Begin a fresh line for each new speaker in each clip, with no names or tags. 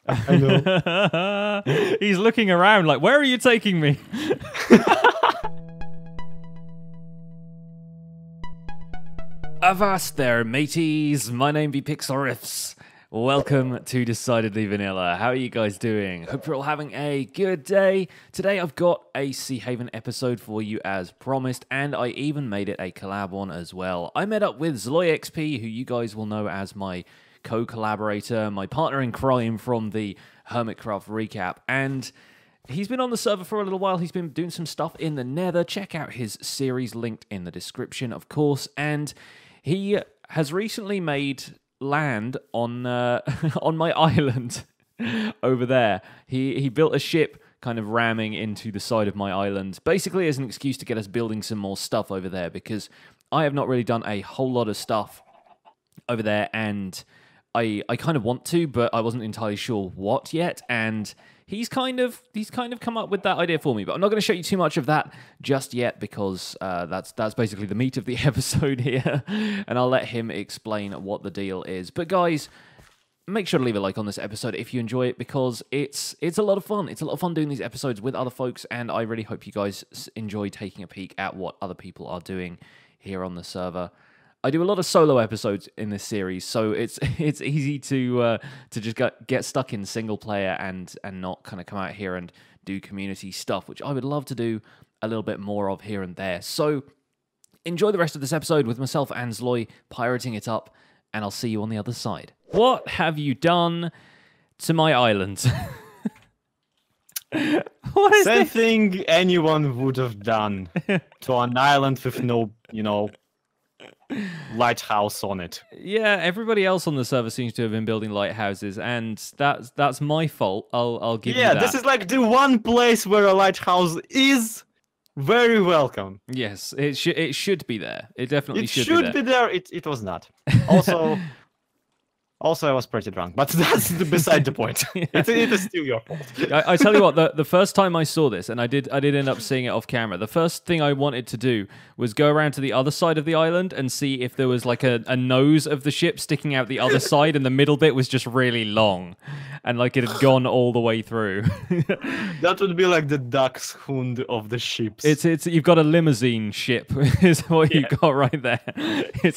I know.
He's looking around like, where are you taking me? Avast there, mateys. My name be Pixlriffs. Welcome to Decidedly Vanilla. How are you guys doing? Hope you're all having a good day. Today I've got a Seahaven episode for you as promised, and I even made it a collab one as well. I met up with ZloYxp, who you guys will know as my co-collaborator, my partner in crime from the Hermitcraft recap, and he's been on the server for a little while. He's been doing some stuff in the Nether. Check out his series linked in the description, of course, and he has recently made land on on my island over there. He built a ship kind of ramming into the side of my island, basically as an excuse to get us building some more stuff over there, because I have not really done a whole lot of stuff over there, and I kind of want to, but I wasn't entirely sure what yet, and he's kind of come up with that idea for me. But I'm not going to show you too much of that just yet, because that's basically the meat of the episode here, and I'll let him explain what the deal is. But guys, make sure to leave a like on this episode if you enjoy it, because it's a lot of fun. It's a lot of fun doing these episodes with other folks, and I really hope you guys enjoy taking a peek at what other people are doing here on the server. I do a lot of solo episodes in this series, so it's easy to just get stuck in single player and not kind of come out here and do community stuff, which I would love to do a little bit more of here and there. So enjoy the rest of this episode with myself and ZloY pirating it up, and I'll see you on the other side. What have you done to my island? What is
Same
this?
thing anyone would have done to an island with no, lighthouse on it.
Yeah, everybody else on the server seems to have been building lighthouses, and that's my fault. I'll give you that.
Yeah, this is like the one place where a lighthouse is very welcome.
Yes, it should be there. It definitely
It
should
should
be
be there. It was not. Also, I was pretty drunk, but that's beside the point.
Yeah.
It is still your fault.
I tell you what, the first time I saw this, and I did end up seeing it off camera, the first thing I wanted to do was go around to the other side of the island and see if there was like a nose of the ship sticking out the other side, and the middle bit was just really long, and like it had gone all the way through.
That would be like the Dachshund Hund of the ships.
It's you've got a limousine ship, is what you've got right there.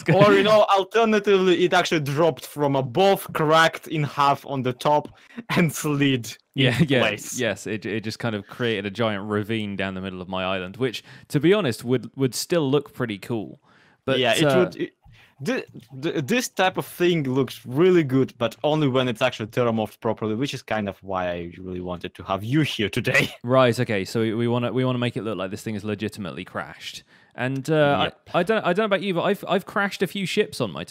Or, alternatively, it actually dropped from above, cracked in half on the top, and slid into place.
Yes, it just kind of created a giant ravine down the middle of my island, which, to be honest, would still look pretty cool. But
yeah, it would. This type of thing looks really good, but only when it's actually terramorphed properly, which is kind of why I really wanted to have you here today.
Right. Okay. So we want to make it look like this thing is legitimately crashed. And I don't know about you, but I've crashed a few ships on my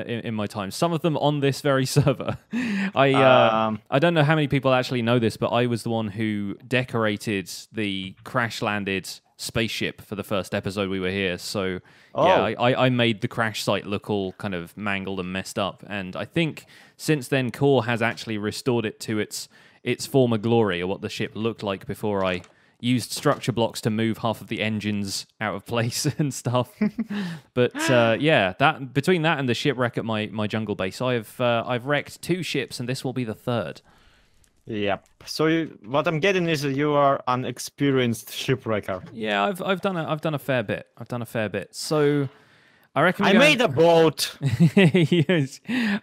in my time. Some of them on this very server. I don't know how many people actually know this, but I was the one who decorated the crash landed spaceship for the first episode we were here. So yeah, I made the crash site look all kind of mangled and messed up. And I think since then, Core has actually restored it to its former glory, or what the ship looked like before I used structure blocks to move half of the engines out of place and stuff. But yeah, between that and the shipwreck at my jungle base, I've wrecked 2 ships, and this will be the 3rd.
Yep. So what I'm getting is that you are an experienced shipwrecker.
Yeah, I've done a fair bit. So I reckon
I made a boat.
Yes,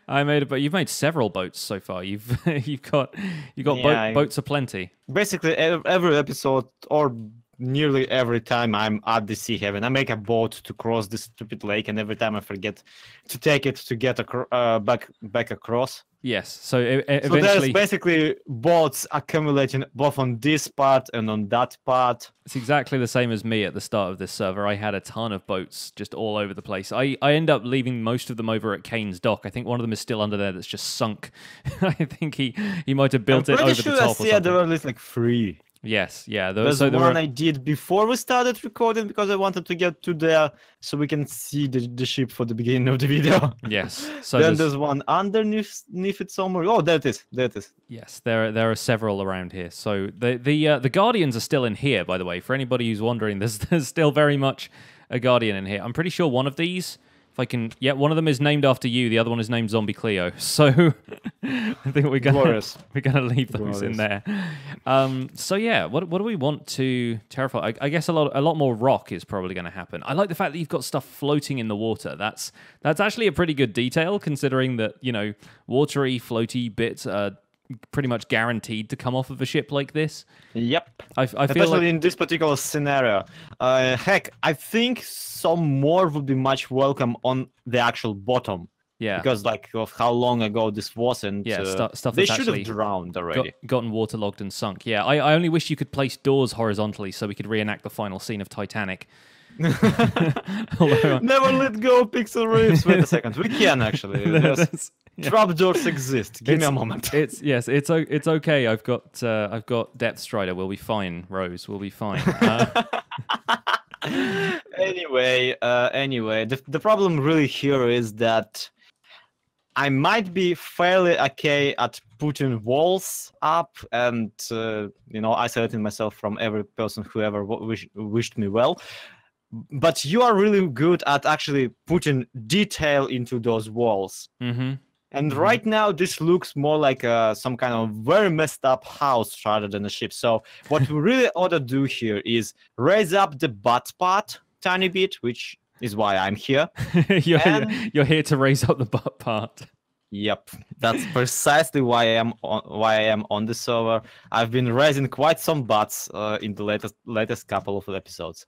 I made a boat. You've made several boats so far. You've got boats aplenty.
Basically, every episode, or nearly every time I'm at the Seahaven, I make a boat to cross this stupid lake, and every time I forget to take it to get back across.
Yes, so
So
eventually,
there's basically boats accumulating both on this part and on that part.
it's exactly the same as me at the start of this server. I had a ton of boats just all over the place. I end up leaving most of them over at Kane's dock. I think one of them is still under there that's just sunk. I think he might have built it over the top or something.
Yeah, there were at least like 3.
Yes, yeah.
There's one I did before we started recording, because I wanted to get to there so we can see the ship for the beginning of the video.
Yes. So
then there's one underneath it somewhere. Oh, there it is.
Yes, there are several around here. So the Guardians are still in here, by the way. For anybody who's wondering, there's still very much a Guardian in here. I'm pretty sure one of these If I can, yeah, one of them is named after you. The other one is named Zombie Cleo. So I think we're gonna leave those in there. So yeah, what do we want to terraform? I guess a lot more rock is probably going to happen. I like the fact that you've got stuff floating in the water. That's actually a pretty good detail, considering that watery, floaty bits are pretty much guaranteed to come off of a ship like this.
Yep.
I feel
especially
like
in this particular scenario. Heck, I think some more would be much welcome on the actual bottom.
Yeah.
Because of how long ago this was, and
stuff
they
that's
should have drowned already.
Gotten waterlogged and sunk. Yeah, I only wish you could place doors horizontally so we could reenact the final scene of Titanic.
Never let go, Pixlriffs. Wait a second, we can actually. Trapdoors exist. Give me a moment.
It's okay. I've got Depth Strider. We'll be fine, Rose. We'll be fine.
Anyway, the problem really here is that I might be fairly okay at putting walls up and isolating myself from every person who ever wished me well. But you are really good at actually putting detail into those walls.
Mm-hmm.
And right now, this looks more like some kind of very messed up house rather than a ship. So what we really ought to do here is raise up the butt part tiny bit, which is why I'm here.
You're here to raise up the butt part.
Yep, that's precisely why I am on the server. I've been raising quite some butts in the latest couple of episodes.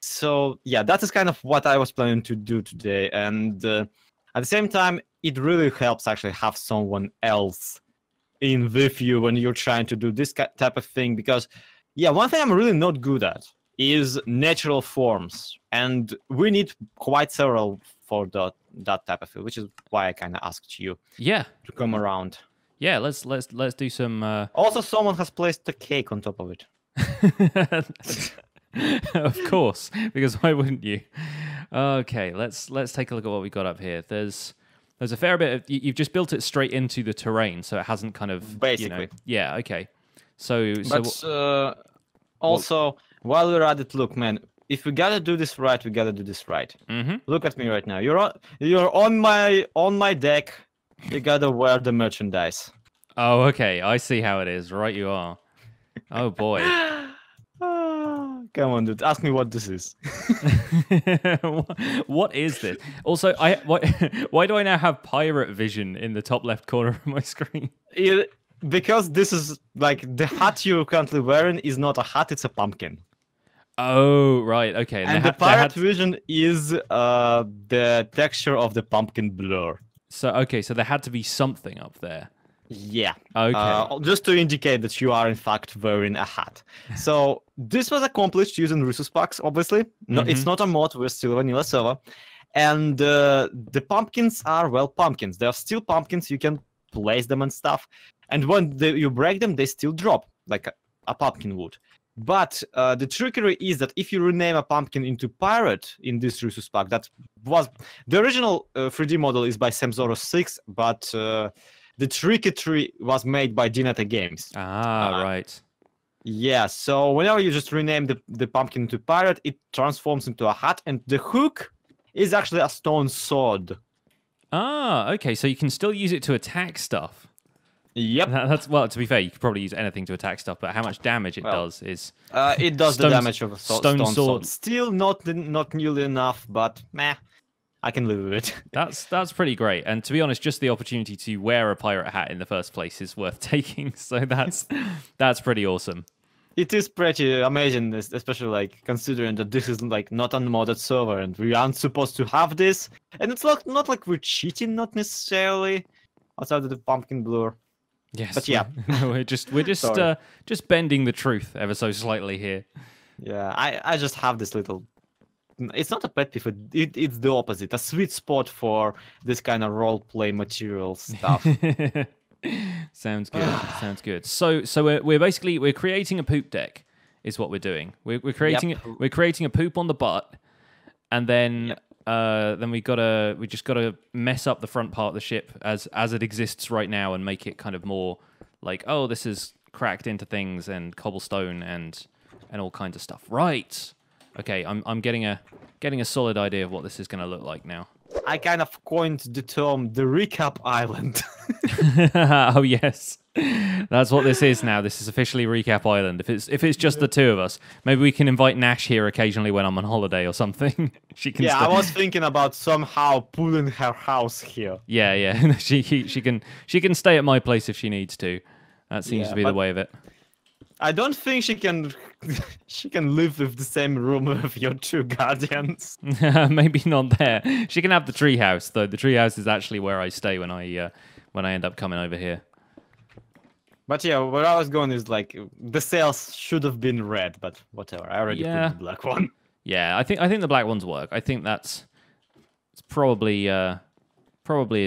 So yeah, that is kind of what I was planning to do today, and at the same time, it really helps actually have someone else in with you when you're trying to do this type of thing. Because yeah, one thing I'm really not good at is natural forms, and we need quite several for that type of thing, which is why I kind of asked you to come around.
Yeah, let's do some.
Also, someone has placed a cake on top of it.
Of course, because why wouldn't you? Okay, let's take a look at what we got up here. There's a fair bit of you've just built it straight into the terrain, so it hasn't kind of
basically.
Yeah. Okay. So
also while we're at it, look, man. If we gotta do this right, we gotta do this right.
Mm-hmm.
Look at me right now. You're on my deck. You gotta wear the merchandise.
Oh, okay. I see how it is. Right, you are. Oh boy.
Come on, dude. Ask me what this is.
What is this? Also, why do I now have pirate vision in the top left corner of my screen?
Because this is the hat you're currently wearing is not a hat; it's a pumpkin.
Oh, right. Okay.
And the pirate vision is the texture of the pumpkin blur.
So there had to be something up there.
Yeah.
Okay.
Just to indicate that you are in fact wearing a hat. So this was accomplished using resource packs, obviously. No, it's not a mod, we're still a vanilla server. And the pumpkins are, well, pumpkins. They are still pumpkins, you can place them and stuff. And when you break them, they still drop, like a pumpkin would. But the trickery is that if you rename a pumpkin into pirate in this resource pack, that was the original 3D model is by Samzoro6, but the tricketry was made by Dinata Games.
Right.
Yeah, so whenever you just rename the pumpkin to pirate, it transforms into a hat, and the hook is actually a stone sword.
Okay, so you can still use it to attack stuff.
Yep.
That's well, to be fair, you could probably use anything to attack stuff, but how much damage it does is...
it does the damage of a stone sword. Still not nearly enough, but meh. I can live with it.
That's pretty great. And to be honest, just the opportunity to wear a pirate hat in the first place is worth taking. So that's pretty awesome.
It is pretty amazing, especially considering that this is not a modded server and we aren't supposed to have this. And it's not like we're cheating, not necessarily outside of the pumpkin blur.
Yes,
but yeah,
we're just bending the truth ever so slightly here.
Yeah, I just have this little. It's not a pet peeve. It's the opposite. A sweet spot for this kind of role play material stuff.
Sounds good. Sounds good. So we're creating a poop deck, is what we're doing. We're creating a poop on the butt, and then we just gotta mess up the front part of the ship as it exists right now and make it kind of more like, oh, this is cracked into things and cobblestone and all kinds of stuff. Right. Okay, I'm getting a solid idea of what this is going to look like now.
I kind of coined the term the recap island.
Oh yes, that's what this is now. This is officially Recap Island. If it's just the two of us, maybe we can invite Nash here occasionally when I'm on holiday or something. She can.
Yeah, I was thinking about somehow pulling her house here.
Yeah. she can stay at my place if she needs to. That seems to be the way of it.
I don't think she can live with the same room with your two guardians.
Maybe not there. She can have the treehouse though. The treehouse is actually where I stay when I end up coming over here.
But yeah, where I was going is like the sails should have been red, but whatever. I already put the black one.
Yeah, I think the black ones work. I think it's probably a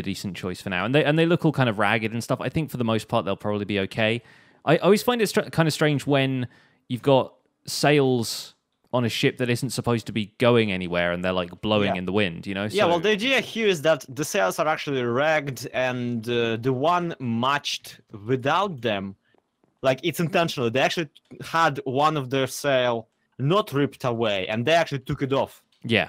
decent choice for now. And they look all kind of ragged and stuff. I think for the most part they'll probably be okay. I always find it kind of strange when you've got sails on a ship that isn't supposed to be going anywhere and they're like blowing in the wind, you know?
Yeah, well, the idea here is that the sails are actually ragged and the one matched without them, like it's intentional. They actually had one of their sail not ripped away and they actually took it off.
Yeah.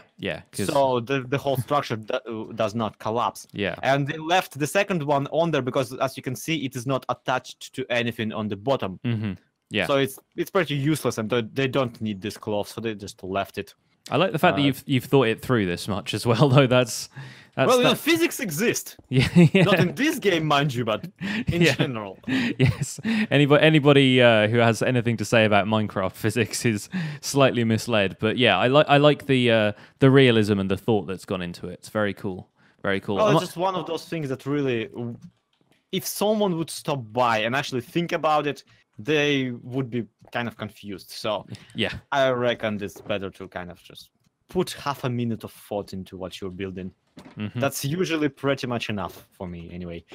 So the whole structure does not collapse.
Yeah.
And they left the second one on there because, as you can see, it is not attached to anything on the bottom.
Mm-hmm. Yeah.
So it's pretty useless, and they don't need this cloth, so they just left it.
I like the fact that you've thought it through this much as well, though. That's
well, you know, physics exist.
Yeah.
Not in this game, mind you, but in general.
Yes. Anybody who has anything to say about Minecraft physics is slightly misled. But yeah, I like the realism and the thought that's gone into it. It's very cool. Very cool.
Well, it's just one of those things that really, if someone would stop by and actually think about it, they would be kind of confused. So
yeah,
I reckon it's better to kind of just put half a minute of thought into what you're building. Mm-hmm. That's usually pretty much enough for me, anyway.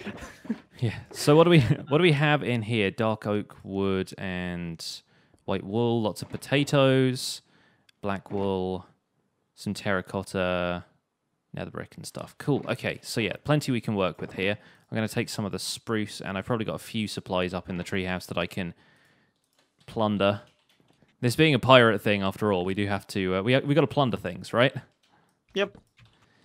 Yeah. So what do we have in here? Dark oak wood and white wool. Lots of potatoes, black wool, some terracotta, nether brick and stuff. Cool. Okay. So yeah, plenty we can work with here. I'm going to take some of the spruce, and I've probably got a few supplies up in the treehouse that I can plunder. This being a pirate thing, after all, we do have to... we got to plunder things, right?
Yep.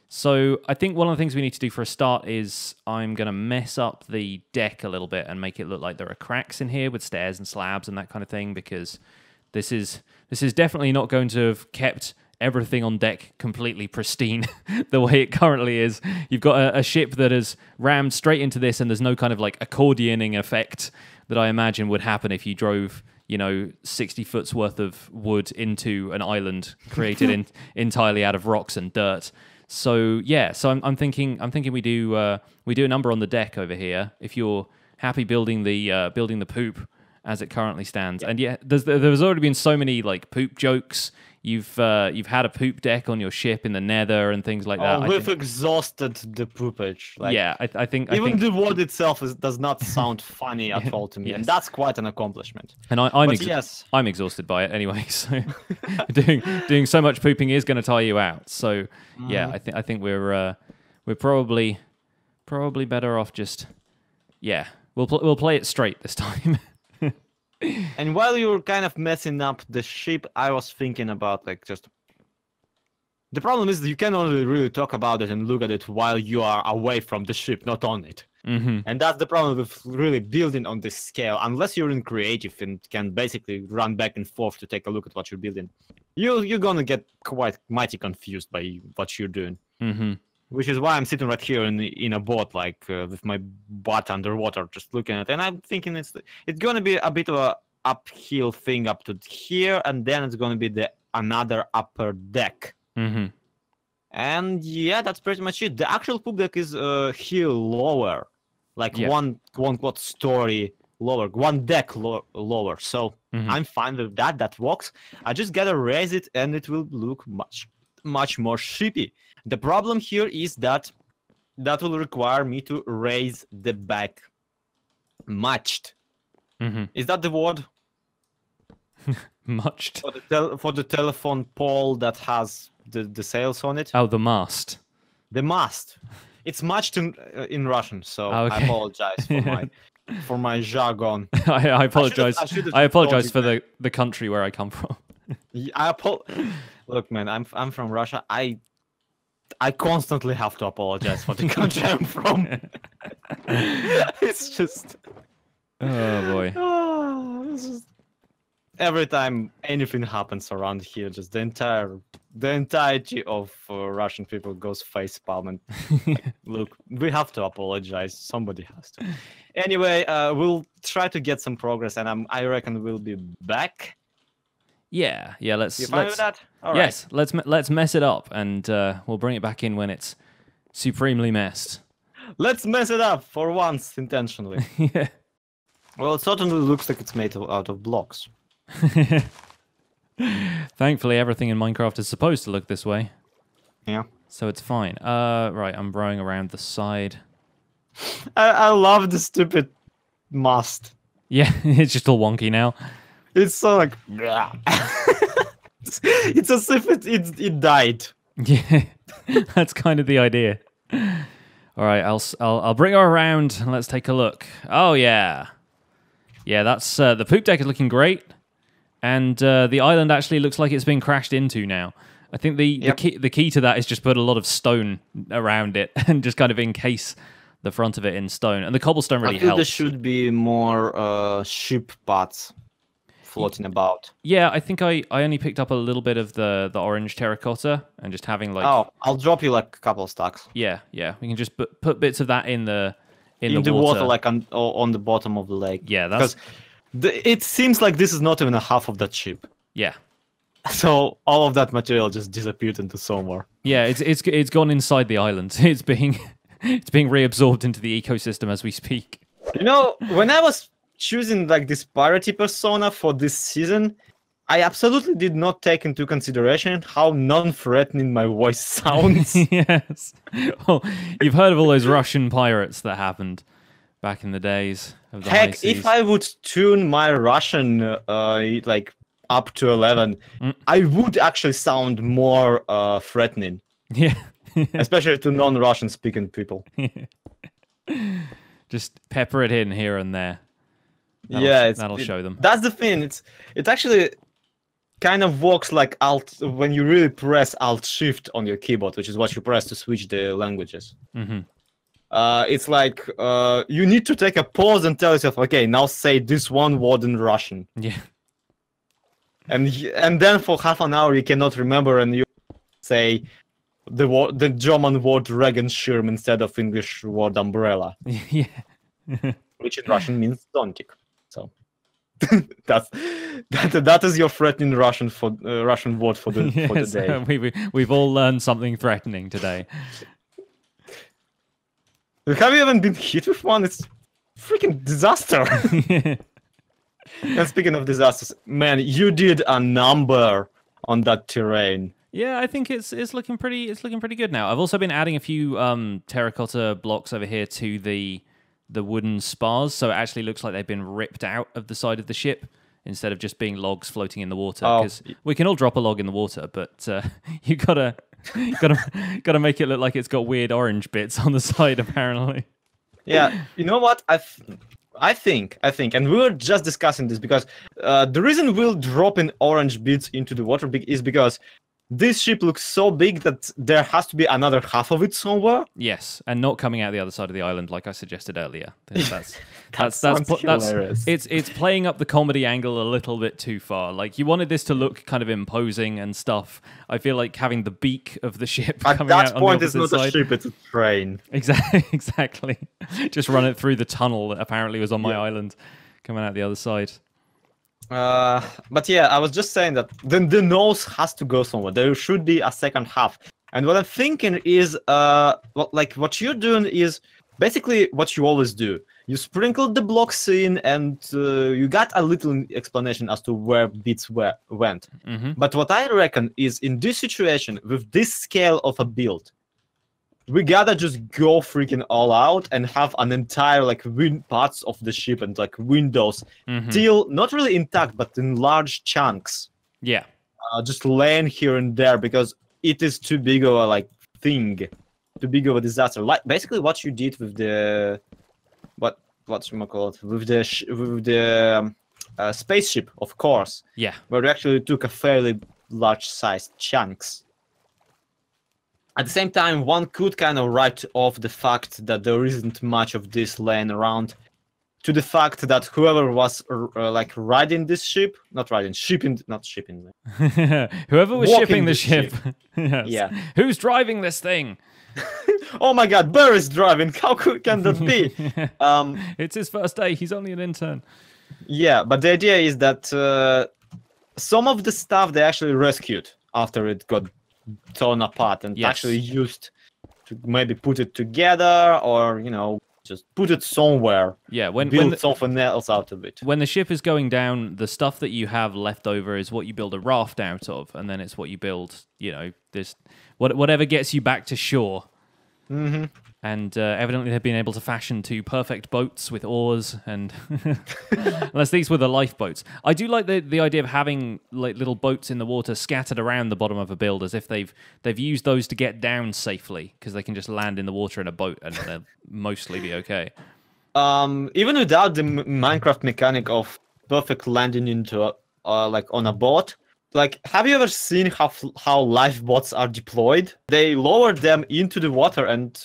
So I think one of the things we need to do for a start is I'm going to mess up the deck a little bit and make it look like there are cracks in here with stairs and slabs and that kind of thing, because this is definitely not going to have kept everything on deck completely pristine the way it currently is. You've got a ship that has rammed straight into this, and there's no kind of like accordioning effect that I imagine would happen if you drove, 60 foot's worth of wood into an island created entirely out of rocks and dirt. So yeah, I'm thinking we do a number on the deck over here. If you're happy building the poop as it currently stands, and yeah, there's already been so many like poop jokes. You've had a poop deck on your ship in the Nether and things like that.
We've exhausted the poopage. Like,
yeah, I think
the word itself does not sound funny at all to me,
yes.
And that's quite an accomplishment.
And I'm exhausted by it anyway. So doing so much pooping is going to tire you out. So yeah, I think we're probably better off just we'll play it straight this time.
And while you were kind of messing up the ship, I was thinking about the problem is that you can only really talk about it and look at it while you are away from the ship, not on it.
Mm-hmm.
And that's the problem with really building on this scale. Unless you're in creative and can basically run back and forth to take a look at what you're building, you're gonna get quite mighty confused by what you're doing.
Mm-hmm.
Which is why I'm sitting right here in a boat, with my butt underwater, just looking at it. And I'm thinking it's going to be a bit of a uphill thing up to here, and then it's going to be another upper deck.
Mm-hmm.
And yeah, that's pretty much it. The actual poop deck is here lower, one quote story lower, one deck lower. So I'm fine with that. That works. I just gotta raise it, and it will look much more shippy. The problem here is that will require me to raise the back matched.
Mm-hmm.
Is that the word?
Matched?
For the telephone pole that has the sails on it?
Oh, the mast.
The mast. It's matched in Russian, so
okay.
I apologize for my jargon.
I apologize. I apologize for the country where I come from.
Look, man, I'm from Russia. I I constantly have to apologize for the country I'm from. It's just.
Oh boy.
It's just every time anything happens around here, just the entirety of Russian people goes facepalm and look, we have to apologize. Somebody has to. Anyway, we'll try to get some progress, and I reckon we'll be back.
Yeah. Let's.
You fine with that? All
yes. Right. Let's mess it up, and we'll bring it back in when it's supremely messed.
Let's mess it up for once, intentionally.
Yeah.
Well, it certainly looks like it's made out of blocks.
Thankfully, everything in Minecraft is supposed to look this way.
Yeah.
So it's fine. Right, I'm burrowing around the side.
I love the stupid mast.
Yeah, it's just all wonky now.
It's so like... it's as if it died.
Yeah, that's kind of the idea. All right, I'll bring her around and let's take a look. Oh yeah. Yeah, that's the poop deck is looking great. And the island actually looks like it's been crashed into now. I think the key to that is just put a lot of stone around it and just kind of encase the front of it in stone. And the cobblestone really helps.
There should be more ship parts floating about.
Yeah, I think I only picked up a little bit of the orange terracotta and just having like...
Oh, I'll drop you like a couple of stacks.
Yeah. We can just put bits of that in the
water like on the bottom of the lake.
Yeah, that's...
It seems like this is not even a half of that ship.
Yeah.
So all of that material just disappeared into somewhere.
Yeah, it's gone inside the island. It's being reabsorbed into the ecosystem as we speak.
You know, when I was choosing like this piratey persona for this season, I absolutely did not take into consideration how non-threatening my voice sounds.
Yes. Well, you've heard of all those Russian pirates that happened back in the days of the high seas.
If I would tune my Russian like up to 11, I would actually sound more threatening.
Yeah.
Especially to non-Russian speaking people.
Just pepper it in here and there. That'll show them.
That's the thing. It actually kind of works like Alt when you really press Alt Shift on your keyboard, which is what you press to switch the languages.
Mm-hmm.
It's like you need to take a pause and tell yourself, okay, now say this one word in Russian.
Yeah.
And then for half an hour you cannot remember, and you say the German word Regenschirm instead of English word umbrella.
Yeah.
Which in Russian means zontik. So that is your threatening Russian word for the day.
We've all learned something threatening today.
Have you even been hit with one? It's freaking disaster. And speaking of disasters, man, you did a number on that terrain.
Yeah, I think it's looking pretty good now. I've also been adding a few terracotta blocks over here to the wooden spars, so it actually looks like they've been ripped out of the side of the ship instead of just being logs floating in the water. Because we can all drop a log in the water, but you gotta make it look like it's got weird orange bits on the side, apparently.
Yeah, you know what? I think, and we were just discussing this because the reason we'll drop in orange bits into the water is because this ship looks so big that there has to be another half of it somewhere.
Yes, and not coming out the other side of the island like I suggested earlier. That's
hilarious.
It's playing up the comedy angle a little bit too far. Like you wanted this to look kind of imposing and stuff. I feel like having the beak of the ship coming out on the opposite side. At that point, it's not
a ship; it's a train.
Exactly. Just run it through the tunnel that apparently was on my island, coming out the other side.
But yeah, I was just saying that the nose has to go somewhere. There should be a second half. And what I'm thinking is, what you're doing is basically what you always do. You sprinkled the blocks in, and you got a little explanation as to where bits went.
Mm-hmm.
But what I reckon is, in this situation, with this scale of a build, we gotta just go freaking all out and have an entire parts of the ship and windows still not really intact but in large chunks.
Yeah.
Just laying here and there because it is too big of a thing, too big of a disaster. Like basically what you did with the with the spaceship, of course.
Yeah.
Where we actually took a fairly large sized chunks. At the same time, one could kind of write off the fact that there isn't much of this laying around to the fact that whoever was like riding this ship, not shipping,
Whoever was
walking
shipping the
this
ship. Yes.
Yeah.
Who's driving this thing?
Oh my God, Bear is driving. How can that be?
It's his first day. He's only an intern.
Yeah, but the idea is that some of the stuff they actually rescued after it got torn apart and
Yes.
actually used to maybe put it together, or just put it somewhere.
Yeah,
build something else out of it.
when the ship is going down, the stuff that you have left over is what you build a raft out of, and then it's what you build, this whatever gets you back to shore.
Mm-hmm.
And evidently they've been able to fashion two perfect boats with oars, and unless these were the lifeboats. I do like the idea of having like little boats in the water scattered around the bottom of a build, as if they've used those to get down safely, because they can just land in the water in a boat and they'll mostly be okay.
Even without the Minecraft mechanic of perfect landing into like on a boat. Like, have you ever seen how lifeboats are deployed? They lower them into the water, and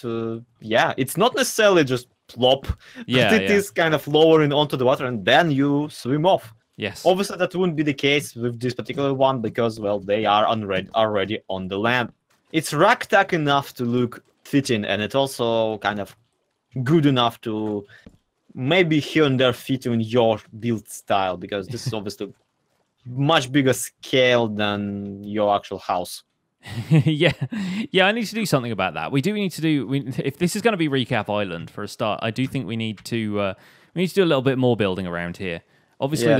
yeah, it's not necessarily just plop, but it is kind of lowering onto the water, and then you swim off.
Yes.
Obviously, that wouldn't be the case with this particular one because, well, they are already on the land. It's ragtag enough to look fitting, and it's also kind of good enough to maybe here and there fit in your build style, because this is obviously much bigger scale than your actual house.
yeah, I need to do something about that. We need to do if this is going to be Recap Island for a start. I do think we need to do a little bit more building around here. Obviously,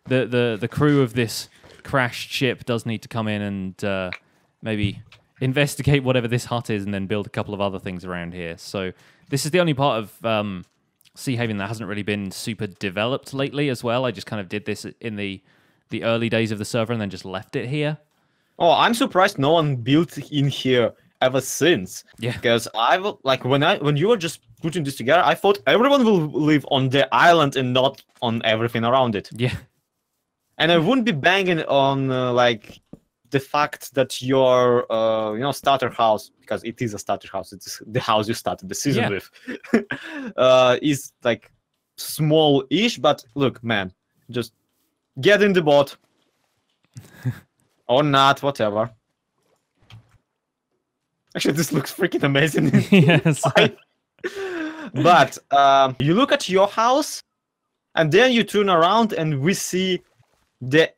the crew of this crashed ship does need to come in and maybe investigate whatever this hut is, and then build a couple of other things around here. So this is the only part of Seahaven that hasn't really been super developed lately as well. I just kind of did this in the early days of the server and then just left it here.
Oh, I'm surprised no one built in here ever since.
Yeah.
Because when you were just putting this together, I thought everyone will live on the island and not on everything around it.
Yeah.
And I wouldn't be banging on like the fact that your starter house, because it is a starter house, it's the house you started the season with, is like small-ish. But look, man, just get in the boat. Or not, whatever. Actually, this looks freaking amazing.
Yes.
But you look at your house, and then you turn around, and we see the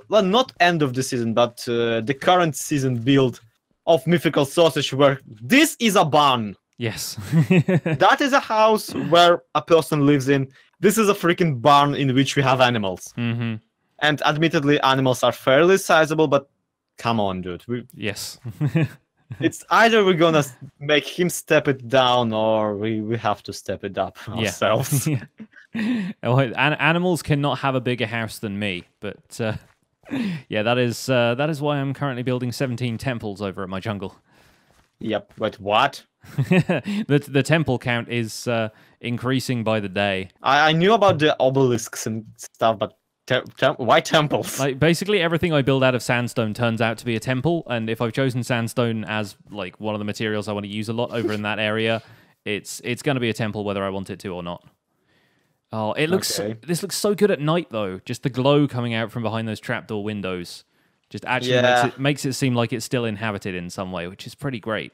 well, not end of the season, but the current season build of Mythical Sausage, where this is a barn.
Yes.
That is a house where a person lives in. This is a freaking barn in which we have animals.
Mm-hmm.
And admittedly, animals are fairly sizable, but come on, dude.
Yes.
It's either we're gonna make him step it down, or we have to step it up ourselves.
Animals cannot have a bigger house than me, but yeah, that is why I'm currently building 17 temples over at my jungle.
Yep. But what?
The temple count is increasing by the day.
I knew about the obelisks and stuff, but why temples?
Like, basically everything I build out of sandstone turns out to be a temple, and if I've chosen sandstone as like one of the materials I want to use a lot over in that area, it's going to be a temple whether I want it to or not. Oh, it looks this looks so good at night though. Just the glow coming out from behind those trapdoor windows just actually makes it seem like it's still inhabited in some way, which is pretty great.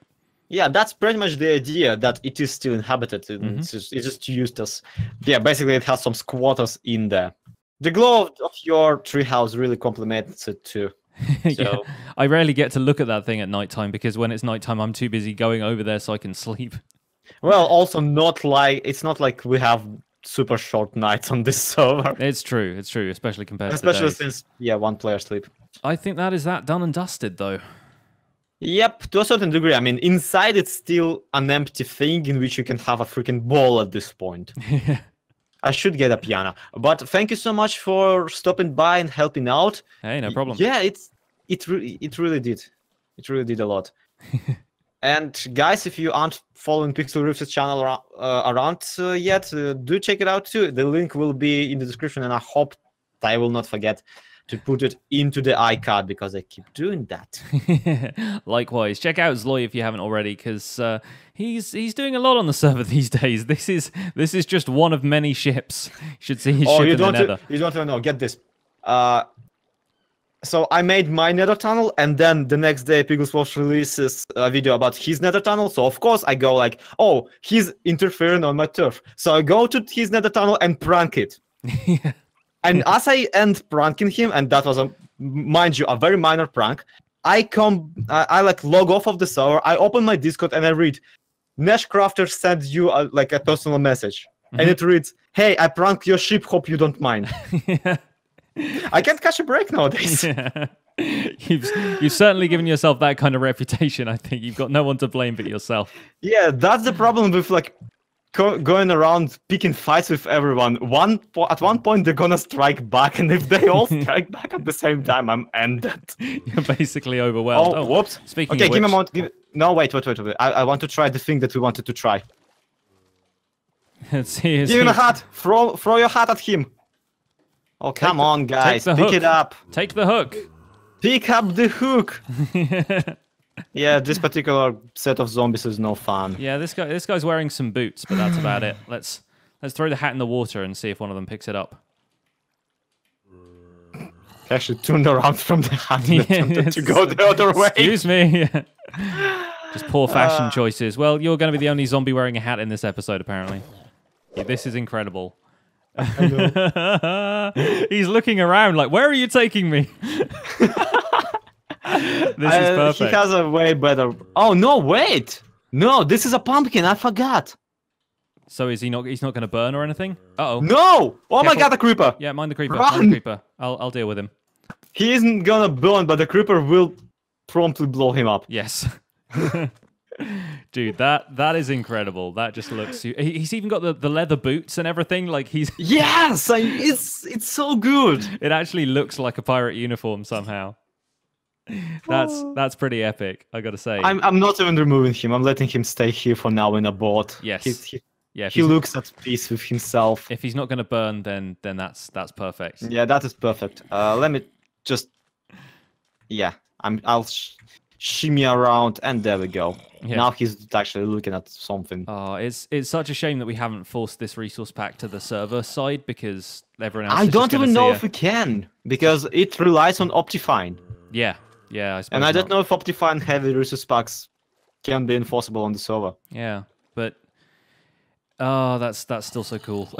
Yeah, that's pretty much the idea, that it is still inhabited. And it's just used as, basically it has some squatters in there. The glow of your treehouse really complements it too. So.
I rarely get to look at that thing at nighttime, because when it's nighttime, I'm too busy going over there so I can sleep.
Well, also it's not like we have super short nights on this server.
It's true, especially compared
to
since
one player sleep.
I think that is that done and dusted though.
Yep, to a certain degree. I mean, inside it's still an empty thing in which you can have a freaking ball at this point. I should get a piano. But thank you so much for stopping by and helping out.
Hey, no problem.
Yeah, it really did. It really did a lot. And guys, if you aren't following Pixlriffs' channel around yet, do check it out too. The link will be in the description, and I hope I will not forget to put it into the iCard because I keep doing that.
Likewise, check out ZloY if you haven't already, because he's doing a lot on the server these days. This is just one of many ships. You should see his ship in the Nether.
You don't know. Get this. So I made my Nether tunnel, and then the next day Pixlriffs releases a video about his Nether tunnel. So of course I go like, oh, he's interfering on my turf. So I go to his Nether tunnel and prank it.
Yeah.
And as I end pranking him, and that was mind you, a very minor prank, I like log off of the server. I open my Discord and I read, Nashcrafter sent you a personal message, and it reads, "Hey, I pranked your ship. Hope you don't mind."
Yeah.
I can't catch a break nowadays.
Yeah. You've certainly given yourself that kind of reputation. I think you've got no one to blame but yourself.
Yeah, that's the problem with going around picking fights with everyone. At one point they're gonna strike back, and if they all strike back at the same time, I'm ended.
You're basically overwhelmed.
Oh, whoops.
Speaking
okay,
of
give
which,
me a moment. No, wait. I want to try the thing that we wanted to try.
Let's see.
Give him a hat. Throw your hat at him. Oh, come on, guys. Pick it up.
Take the hook.
Pick up the hook. Yeah, this particular set of zombies is no fun.
Yeah, this guy's wearing some boots, but that's about it. Let's throw the hat in the water and see if one of them picks it up.
He actually turned around from the hat and attempted to go the other way.
Excuse me. Just poor fashion choices. Well, you're going to be the only zombie wearing a hat in this episode, apparently. Yeah, this is incredible.
I know.
He's looking around like, where are you taking me? This is perfect.
He has a way better. Oh no! Wait, no. This is a pumpkin. I forgot.
So is he not? He's not going to burn or anything? Uh-oh.
No! Oh my
Careful.
God! The creeper.
Yeah, mind the creeper.
Run!
Mind the creeper. I'll deal with him.
He isn't gonna burn, but the creeper will promptly blow him up.
Yes. Dude, that is incredible. That just looks. He's even got the leather boots and everything. Like he's.
Yes, it's so good.
It actually looks like a pirate uniform somehow. That's pretty epic, I gotta say.
I'm not even removing him. I'm letting him stay here for now in a boat.
Yes.
He looks at peace with himself.
If he's not gonna burn, then that's perfect.
Yeah, that is perfect. Let me just. Yeah, I'll shimmy around, and there we go. Yeah. Now he's actually looking at something.
Oh, it's such a shame that we haven't forced this resource pack to the server side, because everyone else.
I don't even know if we can, because it relies on Optifine.
Yeah, I suppose.
And I don't know if Optifine heavy resource packs can be enforceable on the server.
Yeah, but oh, that's still so cool.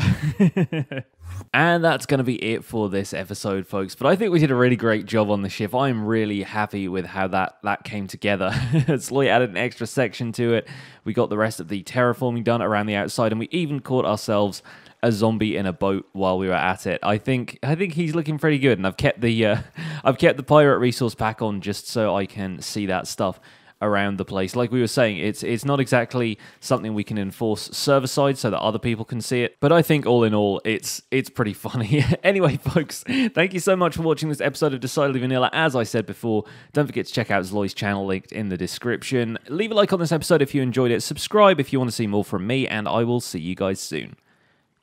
And that's going to be it for this episode, folks. But I think we did a really great job on the ship. I'm really happy with how that came together. ZloY added an extra section to it. We got the rest of the terraforming done around the outside, and we even caught ourselves a zombie in a boat while we were at it. I think he's looking pretty good, and I've kept the pirate resource pack on just so I can see that stuff around the place. Like we were saying, it's not exactly something we can enforce server side so that other people can see it, but I think all in all it's pretty funny. Anyway, folks, thank you so much for watching this episode of Decidedly Vanilla. As I said before, don't forget to check out ZloY's channel linked in the description. Leave a like on this episode if you enjoyed it, subscribe if you want to see more from me, and I will see you guys soon.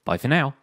Bye for now.